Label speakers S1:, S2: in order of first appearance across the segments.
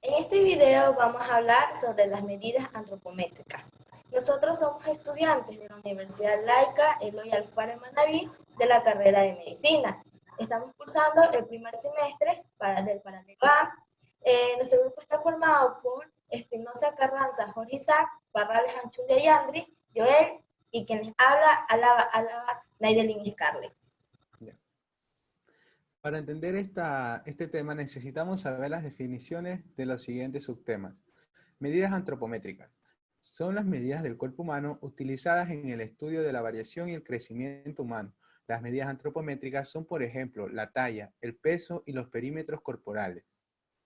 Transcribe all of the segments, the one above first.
S1: En este video vamos a hablar sobre las medidas antropométricas. Nosotros somos estudiantes de la Universidad Laica Eloy Alfaro Manaví de la carrera de Medicina. Estamos cursando el primer semestre del paralelo A. Nuestro grupo está formado por Espinosa Carranza, Jorge Isaac, Barrales Anchundia Yandri, Joel y quien les habla, Alaba Naidelin Scarlett.
S2: Para entender este tema necesitamos saber las definiciones de los siguientes subtemas. Medidas antropométricas. Son las medidas del cuerpo humano utilizadas en el estudio de la variación y el crecimiento humano. Las medidas antropométricas son, por ejemplo, la talla, el peso y los perímetros corporales.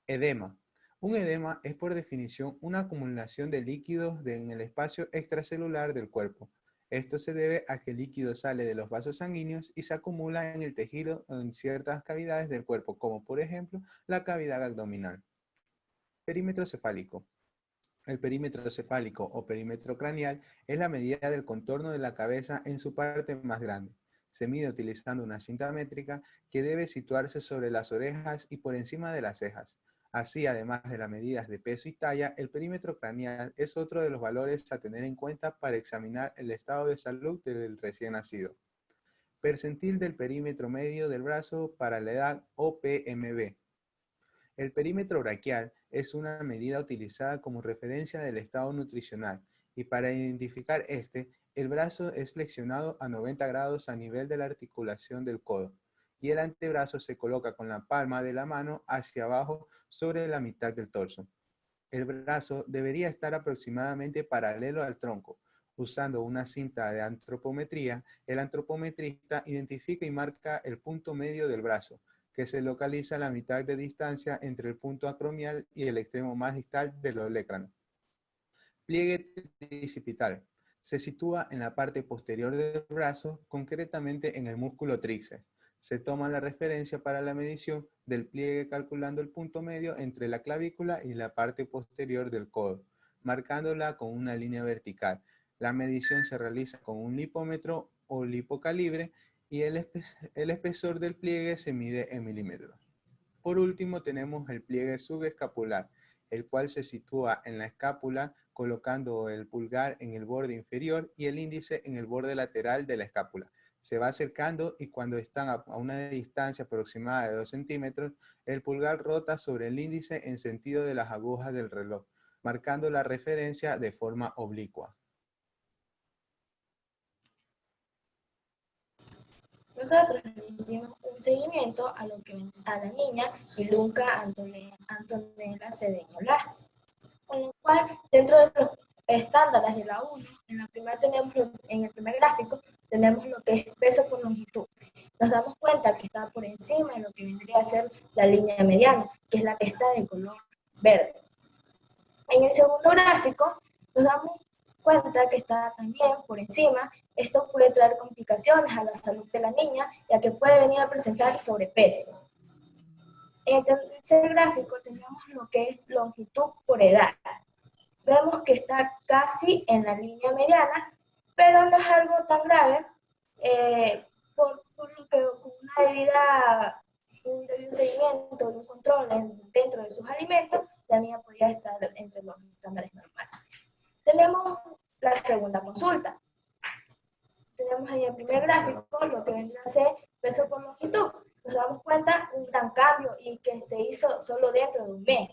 S2: Edema. Un edema es por definición una acumulación de líquidos en el espacio extracelular del cuerpo. Esto se debe a que el líquido sale de los vasos sanguíneos y se acumula en el tejido en ciertas cavidades del cuerpo, como por ejemplo la cavidad abdominal. Perímetro cefálico. El perímetro cefálico o perímetro craneal es la medida del contorno de la cabeza en su parte más grande. Se mide utilizando una cinta métrica que debe situarse sobre las orejas y por encima de las cejas. Así, además de las medidas de peso y talla, el perímetro craneal es otro de los valores a tener en cuenta para examinar el estado de salud del recién nacido. Percentil del perímetro medio del brazo para la edad o PMB. El perímetro braquial es una medida utilizada como referencia del estado nutricional y para identificar el brazo es flexionado a 90 grados a nivel de la articulación del codo y el antebrazo se coloca con la palma de la mano hacia abajo sobre la mitad del torso. El brazo debería estar aproximadamente paralelo al tronco. Usando una cinta de antropometría, el antropometrista identifica y marca el punto medio del brazo, que se localiza a la mitad de distancia entre el punto acromial y el extremo más distal del olecrano. Pliegue tricipital. Se sitúa en la parte posterior del brazo, concretamente en el músculo tríceps. Se toma la referencia para la medición del pliegue calculando el punto medio entre la clavícula y la parte posterior del codo, marcándola con una línea vertical. La medición se realiza con un lipómetro o lipocalibre y el espesor del pliegue se mide en milímetros. Por último tenemos el pliegue subescapular, el cual se sitúa en la escápula colocando el pulgar en el borde inferior y el índice en el borde lateral de la escápula. Se va acercando y cuando están a una distancia aproximada de 2 centímetros, el pulgar rota sobre el índice en sentido de las agujas del reloj, marcando la referencia de forma oblicua.
S1: Nosotros hicimos un seguimiento a la niña Ilunca Antonella Cedeño Lara, con lo cual dentro de los estándares de la 1, en el primer gráfico tenemos lo que es peso por longitud. Nos damos cuenta que está por encima de lo que vendría a ser la línea mediana, que es la que está de color verde. En el segundo gráfico nos damos cuenta que está también por encima. Esto puede traer complicaciones a la salud de la niña, ya que puede venir a presentar sobrepeso. En el tercer gráfico tenemos lo que es longitud por edad. Vemos que está casi en la línea mediana, pero no es algo tan grave, por lo que con un debido seguimiento y un control dentro de sus alimentos, la niña podría estar entre los estándares normales. Tenemos la segunda consulta. Tenemos ahí el primer gráfico, lo que vendría a ser peso por longitud. Nos damos cuenta un gran cambio y que se hizo solo dentro de un mes.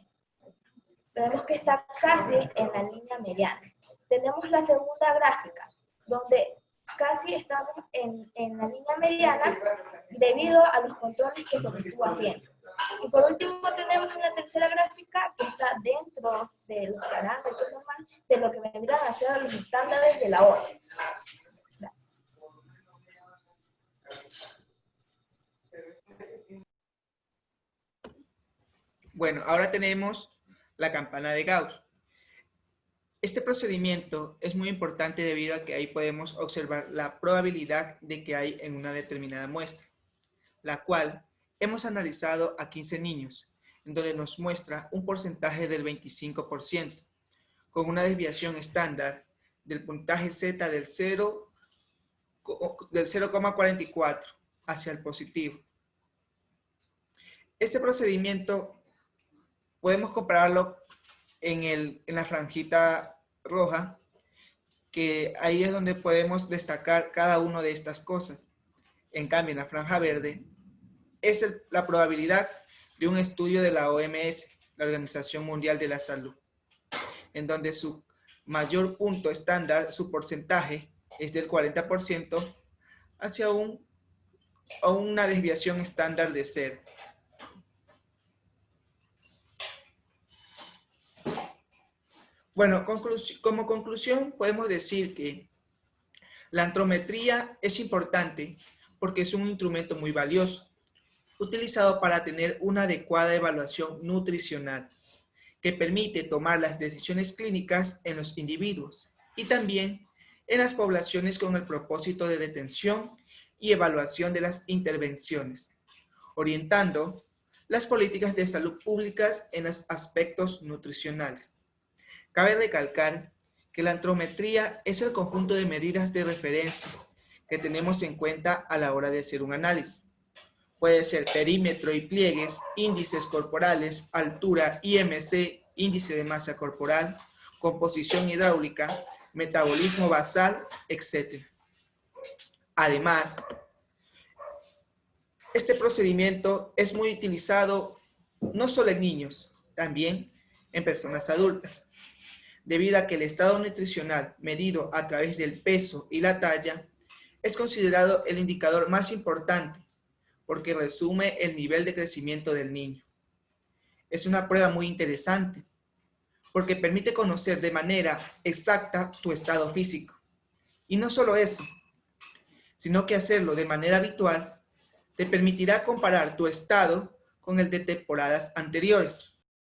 S1: Vemos que está casi en la línea mediana. Tenemos la segunda gráfica, donde casi estamos en la línea mediana debido a los controles que se estuvo haciendo. Y por último tenemos la tercera gráfica que está dentro de los parámetros normales de lo que vendrán a ser los estándares de la orden.
S3: Bueno, ahora tenemos la campana de Gauss. Este procedimiento es muy importante debido a que ahí podemos observar la probabilidad de que hay en una determinada muestra, la cual hemos analizado a 15 niños, en donde nos muestra un porcentaje del 25%, con una desviación estándar del puntaje Z del 0,44 hacia el positivo. Este procedimiento podemos compararlo en la franjita roja, que ahí es donde podemos destacar cada una de estas cosas. En cambio, en la franja verde es la probabilidad de un estudio de la OMS, la Organización Mundial de la Salud, en donde su mayor punto estándar, su porcentaje, es del 40% hacia una desviación estándar de 0. Bueno, como conclusión podemos decir que la antrometría es importante porque es un instrumento muy valioso, utilizado para tener una adecuada evaluación nutricional, que permite tomar las decisiones clínicas en los individuos y también en las poblaciones con el propósito de detención y evaluación de las intervenciones, orientando las políticas de salud públicas en los aspectos nutricionales. Cabe recalcar que la antrometría es el conjunto de medidas de referencia que tenemos en cuenta a la hora de hacer un análisis. Puede ser perímetro y pliegues, índices corporales, altura, IMC, índice de masa corporal, composición hidráulica, metabolismo basal, etc. Además, este procedimiento es muy utilizado no solo en niños, también en personas adultas, debido a que el estado nutricional medido a través del peso y la talla es considerado el indicador más importante porque resume el nivel de crecimiento del niño. Es una prueba muy interesante porque permite conocer de manera exacta tu estado físico. Y no solo eso, sino que hacerlo de manera habitual te permitirá comparar tu estado con el de temporadas anteriores.